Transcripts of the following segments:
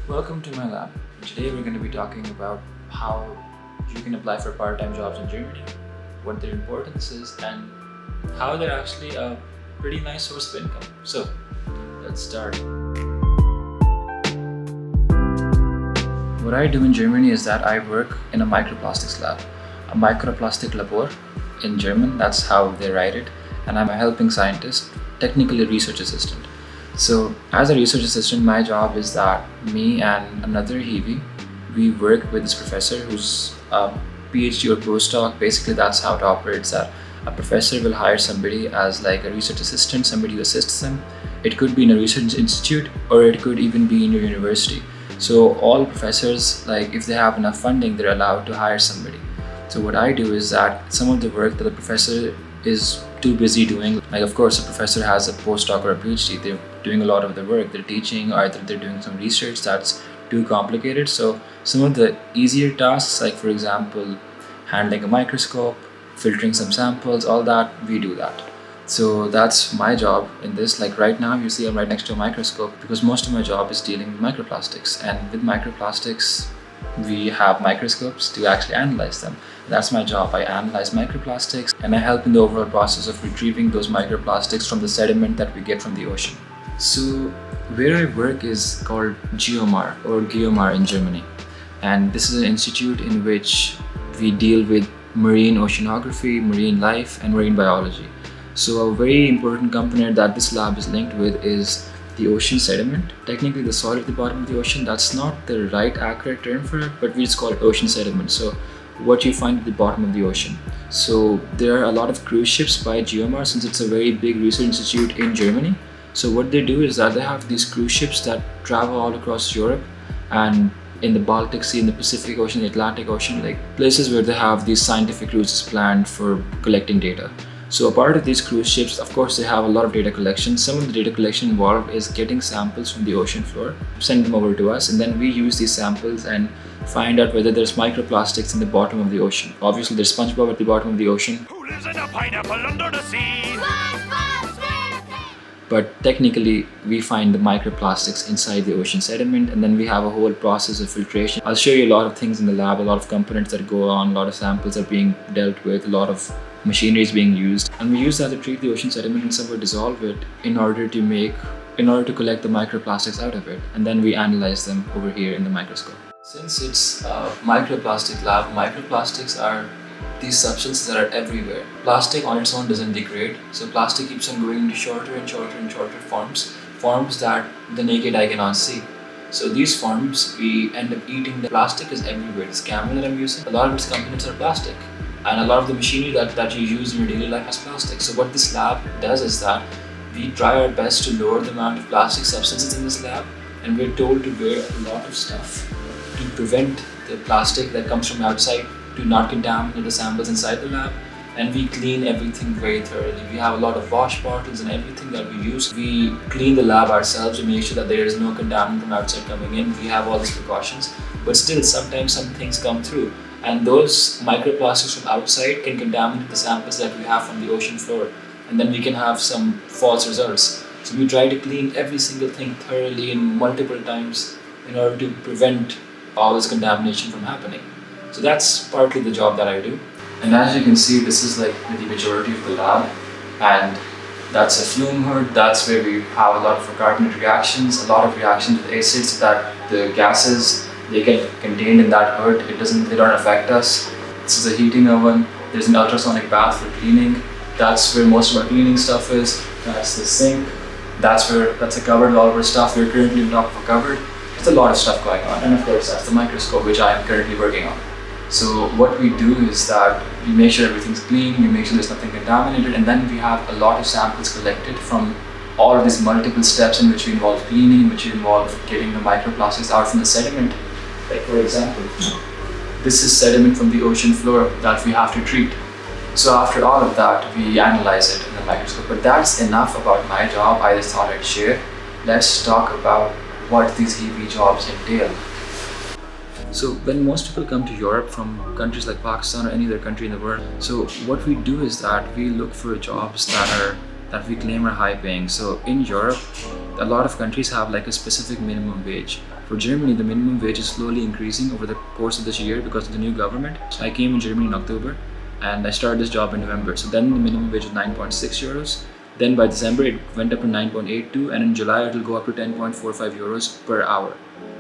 Welcome to my lab. Today we're going to be talking about how you can apply for part-time jobs in Germany, what their importance is, and how they're actually a pretty nice source of income. So let's start. What I do in Germany is that I work in a microplastics lab, a microplastic labor in German, that's how they write it, and I'm a helping scientist, technically a research assistant. So as a research assistant, my job is that me and another HiWi, we work with this professor who's a PhD or postdoc. Basically, that's how it operates, that a professor will hire somebody as like a research assistant, somebody who assists them. It could be in a research institute or it could even be in your university. So all professors, like if they have enough funding, they're allowed to hire somebody. So what I do is that some of the work that the professor is too busy doing, like of course a professor has a postdoc or a PhD, they're doing a lot of the work, they're teaching, or either they're doing some research that's too complicated. So some of the easier tasks, like for example handling a microscope, filtering some samples, all that, we do that. So that's my job in this. Like right now you see I'm right next to a microscope because most of my job is dealing with microplastics, and with microplastics we have microscopes to actually analyze them. That's my job. I analyze microplastics and I help in the overall process of retrieving those microplastics from the sediment that we get from the ocean. So where I work is called GeoMar or GeoMar in Germany, and this is an institute in which we deal with marine oceanography, marine life and marine biology. So a very important component that this lab is linked with is the ocean sediment. Technically the soil at the bottom of the ocean, that's not the right accurate term for it, but we just call it ocean sediment. So what you find at the bottom of the ocean. So there are a lot of cruise ships by GeoMar, since it's a very big research institute in Germany. So what they do is that they have these cruise ships that travel all across Europe and in the Baltic Sea, in the Pacific Ocean, the Atlantic Ocean, like places where they have these scientific cruises planned for collecting data. So a part of these cruise ships, of course, they have a lot of data collection. Some of the data collection involved is getting samples from the ocean floor, send them over to us, and then we use these samples and find out whether there's microplastics in the bottom of the ocean. Obviously, there's SpongeBob at the bottom of the ocean. Who lives in a pineapple under the sea? But technically, we find the microplastics inside the ocean sediment, and then we have a whole process of filtration. I'll show you a lot of things in the lab, a lot of components that go on, a lot of samples are being dealt with, a lot of machinery is being used, and we use that to treat the ocean sediment and somewhat dissolve it in order to collect the microplastics out of it, and then we analyze them over here in the microscope. Since it's a microplastic lab, microplastics are these substances that are everywhere. Plastic on its own doesn't degrade, so plastic keeps on going into shorter and shorter and shorter forms that the naked eye cannot see. So these forms, we end up eating. The plastic is everywhere. This camera that I'm using, a lot of its components are plastic, and a lot of the machinery that you use in your daily life has plastic. So what this lab does is that we try our best to lower the amount of plastic substances in this lab, and we're told to wear a lot of stuff to prevent the plastic that comes from outside to not contaminate the samples inside the lab. And we clean everything very thoroughly. We have a lot of wash bottles and everything that we use. We clean the lab ourselves to make sure that there is no contaminant from outside coming in. We have all these precautions, but still sometimes some things come through, and those microplastics from outside can contaminate the samples that we have from the ocean floor, and then we can have some false results. So we try to clean every single thing thoroughly and multiple times in order to prevent all this contamination from happening. So that's partly the job that I do. And as you can see, this is like the majority of the lab, and that's a fume hood. That's where we have a lot of carbonate reactions, a lot of reactions with acids, so that the gases, they get contained in that hood. They don't affect us. This is a heating oven. There's an ultrasonic bath for cleaning. That's where most of our cleaning stuff is. That's the sink. That's a cupboard with all of our stuff. We're currently on top of a cupboard. There's a lot of stuff going on. And of course, that's the microscope, which I am currently working on. So what we do is that we make sure everything's clean, we make sure there's nothing contaminated, and then we have a lot of samples collected from all of these multiple steps in which we involve cleaning, in which we involve getting the microplastics out from the sediment. Like for example, this is sediment from the ocean floor that we have to treat. So after all of that, we analyze it in the microscope. But that's enough about my job. I just thought I'd share. Let's talk about what these HiWi jobs entail. So when most people come to Europe from countries like Pakistan or any other country in the world, so what we do is that we look for jobs that we claim are high paying. So in Europe, a lot of countries have like a specific minimum wage. For Germany, the minimum wage is slowly increasing over the course of this year because of the new government. So I came in Germany in October and I started this job in November. So then the minimum wage was 9.6 euros. Then by December, it went up to 9.82, and in July, it will go up to 10.45 euros per hour.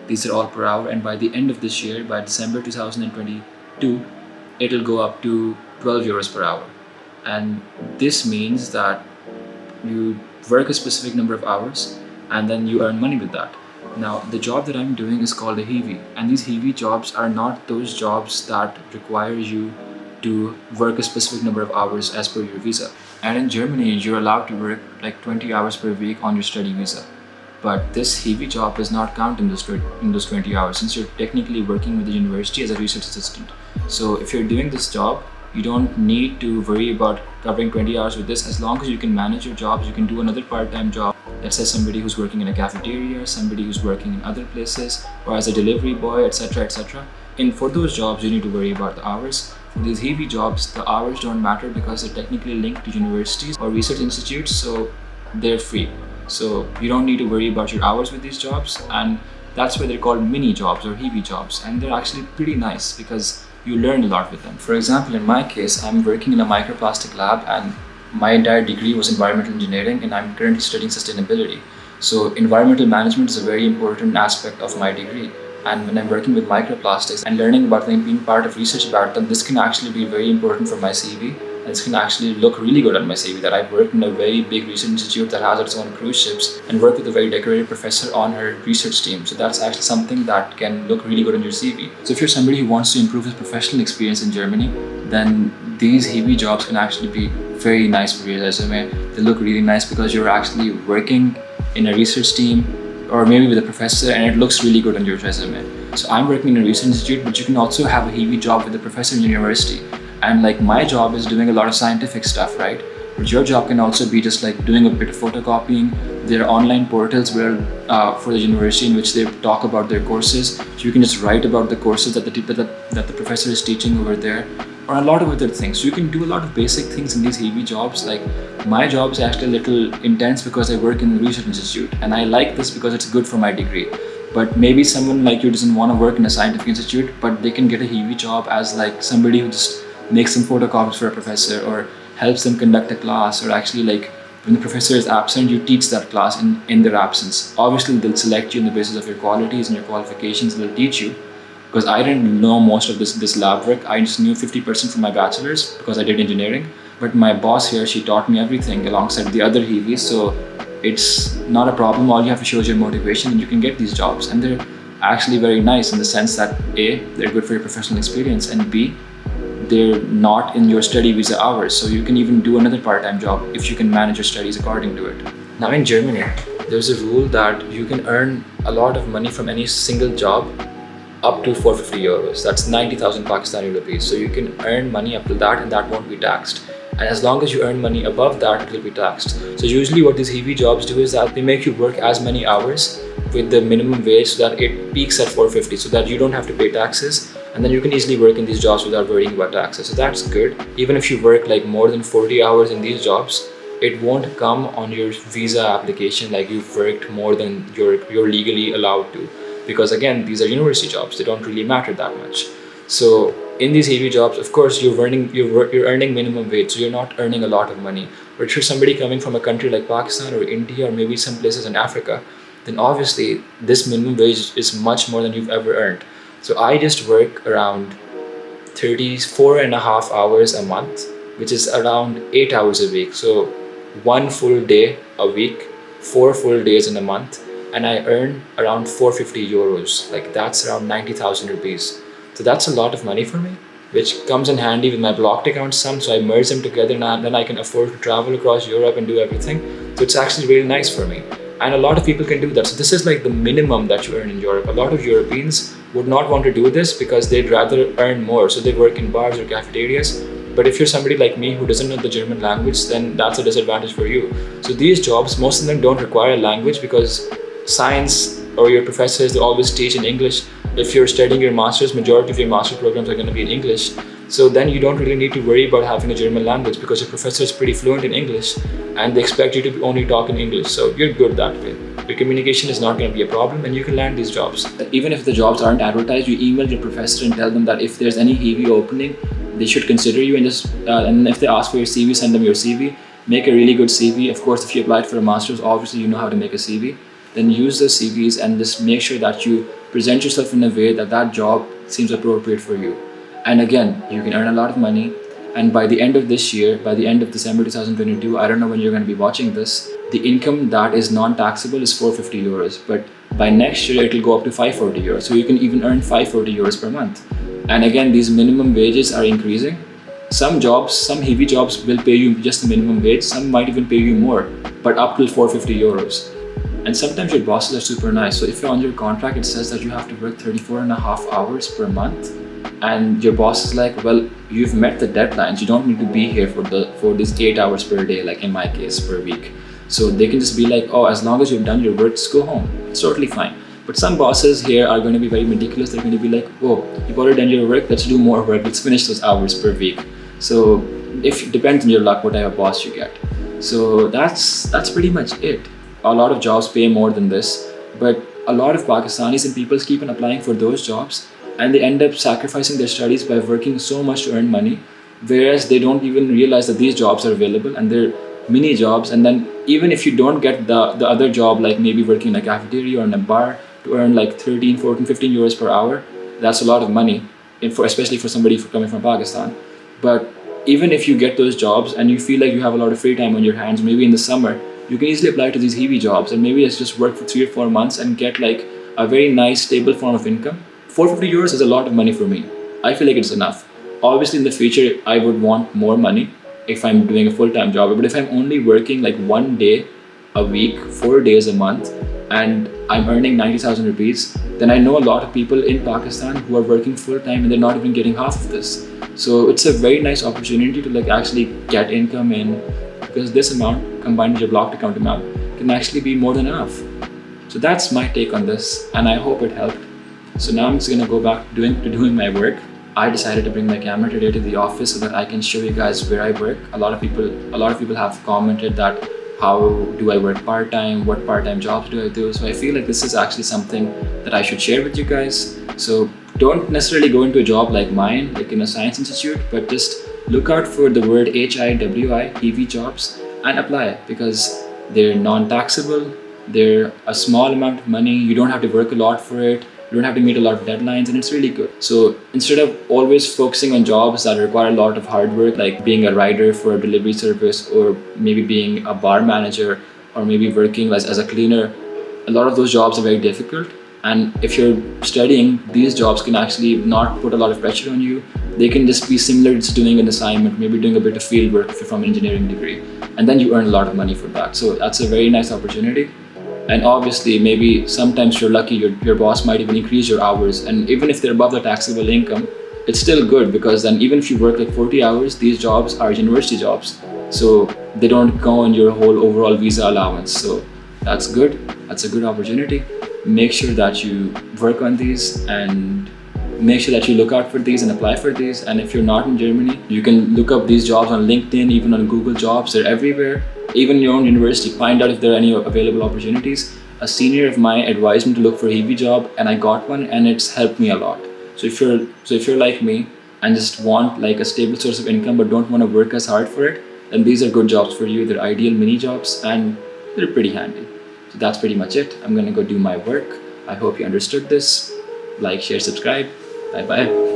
These are all per hour, and by the end of this year, by December 2022, it will go up to 12 euros per hour. And this means that you work a specific number of hours and then you earn money with that. Now, the job that I'm doing is called a HiWi, and these HiWi jobs are not those jobs that require you to work a specific number of hours as per your visa. And in Germany, you're allowed to work like 20 hours per week on your study visa. But this HiWi job does not count in those 20 hours, since you're technically working with the university as a research assistant. So if you're doing this job, you don't need to worry about covering 20 hours with this. As long as you can manage your jobs, you can do another part-time job. Let's say somebody who's working in a cafeteria, somebody who's working in other places, or as a delivery boy, etc., etc. And for those jobs, you need to worry about the hours. For these HiWi jobs, the hours don't matter because they're technically linked to universities or research institutes, so they're free. So you don't need to worry about your hours with these jobs, and that's why they're called mini jobs or HiWi jobs, and they're actually pretty nice because you learn a lot with them. For example, in my case, I'm working in a microplastic lab, and my entire degree was environmental engineering, and I'm currently studying sustainability. So environmental management is a very important aspect of my degree. And when I'm working with microplastics and learning about them, being part of research about them, this can actually be very important for my CV. And this can actually look really good on my CV, that I've worked in a very big research institute that has its own cruise ships and worked with a very decorated professor on her research team. So that's actually something that can look really good on your CV. So if you're somebody who wants to improve his professional experience in Germany, then these HiWi jobs can actually be very nice for your resume. They look really nice because you're actually working in a research team or maybe with a professor, and it looks really good on your resume. So I'm working in a research institute, but you can also have a HiWi job with a professor in university. And like my job is doing a lot of scientific stuff, right? But your job can also be just like doing a bit of photocopying. There are online portals where for the university in which they talk about their courses. So you can just write about the courses that the professor is teaching over there, or a lot of other things. So you can do a lot of basic things in these HiWi jobs. Like my job is actually a little intense because I work in a research institute, and I like this because it's good for my degree. But maybe someone like you doesn't want to work in a scientific institute, but they can get a HiWi job as like somebody who just makes some photocopies for a professor or helps them conduct a class, or actually like when the professor is absent, you teach that class in their absence. Obviously, they'll select you on the basis of your qualities and your qualifications. They'll teach you. Because I didn't know most of this lab work. I just knew 50% from my bachelor's because I did engineering. But my boss here, she taught me everything alongside the other HiWis. So it's not a problem. All you have to show is your motivation, and you can get these jobs. And they're actually very nice in the sense that A, they're good for your professional experience, and B, they're not in your study visa hours. So you can even do another part-time job if you can manage your studies according to it. Now in Germany, there's a rule that you can earn a lot of money from any single job up to 450 euros. That's 90,000 Pakistani rupees. So you can earn money up to that, and that won't be taxed. And as long as you earn money above that, it will be taxed. So usually what these HiWi jobs do is that they make you work as many hours with the minimum wage so that it peaks at 450, so that you don't have to pay taxes. And then you can easily work in these jobs without worrying about taxes. So that's good. Even if you work like more than 40 hours in these jobs, it won't come on your visa application like you've worked more than you're legally allowed to. Because again, these are university jobs, they don't really matter that much. So in these HiWi jobs, of course, you're earning minimum wage, so you're not earning a lot of money. But if you're somebody coming from a country like Pakistan or India or maybe some places in Africa, then obviously this minimum wage is much more than you've ever earned. So I just work around 34.5 hours a month, which is around 8 hours a week. So 1 full day a week, 4 full days in a month, and I earn around 450 euros. Like that's around 90,000 rupees. So that's a lot of money for me, which comes in handy with my blocked account sum. So I merge them together, and then I can afford to travel across Europe and do everything. So it's actually really nice for me. And a lot of people can do that. So this is like the minimum that you earn in Europe. A lot of Europeans would not want to do this because they'd rather earn more. So they work in bars or cafeterias. But if you're somebody like me who doesn't know the German language, then that's a disadvantage for you. So these jobs, most of them don't require a language because science or your professors, they always teach in English. If you're studying your master's, majority of your master programs are going to be in English. So then you don't really need to worry about having a German language because your professor is pretty fluent in English and they expect you to only talk in English. So you're good that way. Your communication is not going to be a problem and you can land these jobs. Even if the jobs aren't advertised, you email your professor and tell them that if there's any HiWi opening, they should consider you, and just and if they ask for your CV, send them your CV. Make a really good CV. Of course, if you applied for a master's, obviously you know how to make a CV. Then use those CVs and just make sure that you present yourself in a way that that job seems appropriate for you. And again, you can earn a lot of money. And by the end of this year, by the end of December 2022, I don't know when you're going to be watching this, the income that is non-taxable is 450 euros. But by next year, it'll go up to 540 euros. So you can even earn 540 euros per month. And again, these minimum wages are increasing. Some jobs, some HiWi jobs will pay you just the minimum wage. Some might even pay you more, but up till 450 euros. And sometimes your bosses are super nice. So if you're on your contract, it says that you have to work 34.5 hours per month. And your boss is like, well, you've met the deadlines. You don't need to be here for these 8 hours per day, like in my case, per week. So they can just be like, oh, as long as you've done your work, just go home. It's totally fine. But some bosses here are going to be very ridiculous. They're going to be like, oh, you've already done your work. Let's do more work. Let's finish those hours per week. So it depends on your luck, what type of boss you get. So that's pretty much it. A lot of jobs pay more than this, but a lot of Pakistanis and people keep on applying for those jobs and they end up sacrificing their studies by working so much to earn money, whereas they don't even realize that these jobs are available and they're mini jobs. And then even if you don't get the other job, like maybe working in a cafeteria or in a bar to earn like 13, 14, 15 euros per hour, that's a lot of money, especially for somebody coming from Pakistan. But even if you get those jobs and you feel like you have a lot of free time on your hands, maybe in the summer, you can easily apply to these HiWi jobs and maybe it's just work for 3 or 4 months and get like a very nice stable form of income. 450 euros is a lot of money for me. I feel like it's enough. Obviously in the future, I would want more money if I'm doing a full-time job, but if I'm only working like 1 day a week, 4 days a month, and I'm earning 90,000 rupees, then I know a lot of people in Pakistan who are working full-time and they're not even getting half of this. So it's a very nice opportunity to like actually get income in, because this amount combined with your blocked account amount can actually be more than enough. So that's my take on this and I hope it helped. So now I'm just gonna go back to doing my work. I decided to bring my camera today to the office so that I can show you guys where I work. A lot of people have commented that how do I work part-time, what part-time jobs do I do? So I feel like this is actually something that I should share with you guys. So don't necessarily go into a job like mine, like in a science institute, but just look out for the word HiWi, HiWi jobs, and apply because they're non-taxable, they're a small amount of money, you don't have to work a lot for it, you don't have to meet a lot of deadlines, and it's really good. So instead of always focusing on jobs that require a lot of hard work, like being a rider for a delivery service or maybe being a bar manager or maybe working as a cleaner, a lot of those jobs are very difficult. And if you're studying, these jobs can actually not put a lot of pressure on you. They can just be similar to doing an assignment, maybe doing a bit of field work if you're from an engineering degree. And then you earn a lot of money for that. So that's a very nice opportunity. And obviously, maybe sometimes you're lucky, your boss might even increase your hours. And even if they're above the taxable income, it's still good because then even if you work like 40 hours, these jobs are university jobs. So they don't go on your whole overall visa allowance. So that's good. That's a good opportunity. Make sure that you work on these and make sure that you look out for these and apply for these. And if you're not in Germany, you can look up these jobs on LinkedIn, even on Google Jobs. They're everywhere. Even in your own university, find out if there are any available opportunities. A senior of mine advised me to look for a HiWi job and I got one and it's helped me a lot. So if you're like me and just want like a stable source of income but don't want to work as hard for it, then these are good jobs for you. They're ideal mini jobs and they're pretty handy. So that's pretty much it. I'm gonna go do my work. I hope you understood this. Like, share, subscribe. Bye bye.